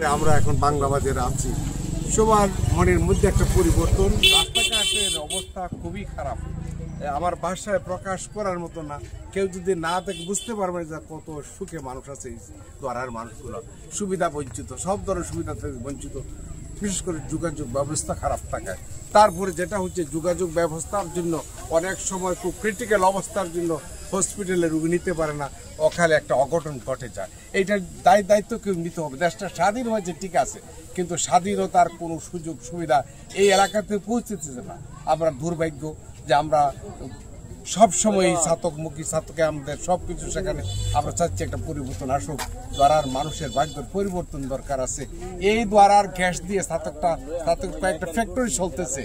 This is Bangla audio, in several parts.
আমরা এখন বাংলাবাজারে আছি, সবার মনের মধ্যে একটা পরিবর্তন। রাস্তাঘাটের অবস্থা খুবই খারাপ, আমার ভাষায় প্রকাশ করার মতো না। কেউ যদি না দেখে বুঝতে পারবে যে কত সুখে মানুষ আছে এই দ্বারার মানুষগুলো, সুবিধা বঞ্চিত, সব ধরনের সুবিধা থেকে বঞ্চিত। বিশেষ করে যোগাযোগ ব্যবস্থা খারাপ থাকায়, তারপরে যেটা হচ্ছে যোগাযোগ ব্যবস্থার জন্য অনেক সময় খুব ক্রিটিক্যাল অবস্থার জন্য হসপিটালে রোগী নিতে পারে না, অকালে একটা অঘটন ঘটে যায়। এইটার দায়িত্ব কেউ নিতে হবে। দেশটা স্বাধীন হয়েছে ঠিক আছে, কিন্তু স্বাধীনতার কোনো সুযোগ সুবিধা এই এলাকাতে পৌঁছেছে না। আমরা দুর্ভাগ্য যে আমরা সবসময় ছাতকমুখী, ছাতকে আমাদের সব কিছু সেখানে আমরা চাচ্ছি একটা পরিবর্তন আসুক। দ্বারার মানুষের ভাগ্যের পরিবর্তন দরকার আছে। এই দ্বারার গ্যাস দিয়ে ছাতক কয়েকটা ফ্যাক্টরি চলতেছে,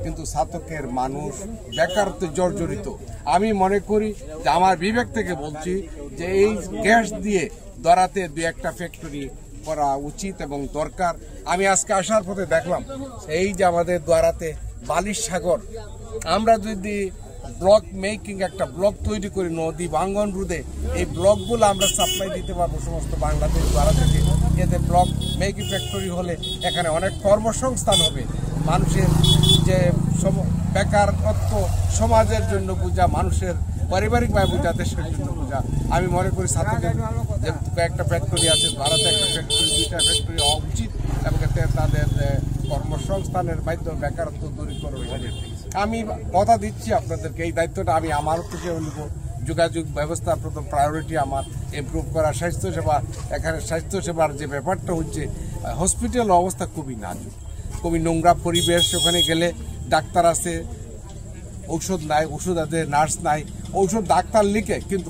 কিন্তু ছাতকের মানুষ বেকারত্বে জর্জরিত। আমি মনে করি যে আমার বিবেক থেকে বলছি যে এই গ্যাস দিয়ে দ্বারাতে দু একটা ফ্যাক্টরি করা উচিত এবং দরকার। আমি আজকে আসার পথে দেখলাম এই যে আমাদের দ্বারাতে বালিশ সাগর, আমরা যদি ব্লক মেকিং একটা ব্লক তৈরি করি নদী ভাঙ্গন রোধে, এই ব্লকগুলো আমরা সাপ্লাই দিতে পারবো সমস্ত বাংলাদেশ দ্বারা থেকে। এতে ব্লক মেকিং ফ্যাক্টরি হলে এখানে অনেক কর্মসংস্থান হবে। মানুষের যে বেকারত্ব সমাজের জন্য বোঝা, মানুষের পারিবারিকভাবে বোঝা, দেশের জন্য বোঝা। আমি মনে করি ছাত্রদের যে কয়েকটা ফ্যাক্টরি আছে, ভারতে একটা ফ্যাক্টরি, দুইটা ফ্যাক্টরি হওয়া উচিত এবং এতে তাদের কর্মসংস্থানের মাধ্যমে বেকারত্ব দূর করবে। আমি কথা দিচ্ছি আপনাদেরকে, এই দায়িত্বটা আমি আমার থেকে নিব। যোগাযোগ ব্যবস্থা প্রথম প্রায়োরিটি আমার, ইমপ্রুভ করা স্বাস্থ্যসেবা। এখানে স্বাস্থ্যসেবার যে ব্যাপারটা হচ্ছে, হসপিটাল অবস্থা খুবই নাজুক, খুবই নোংরা পরিবেশ। ওখানে গেলে ডাক্তার আছে, ঔষধ নাই, ওষুধ আছে, নার্স নাই, ঔষধ ডাক্তার লিখে কিন্তু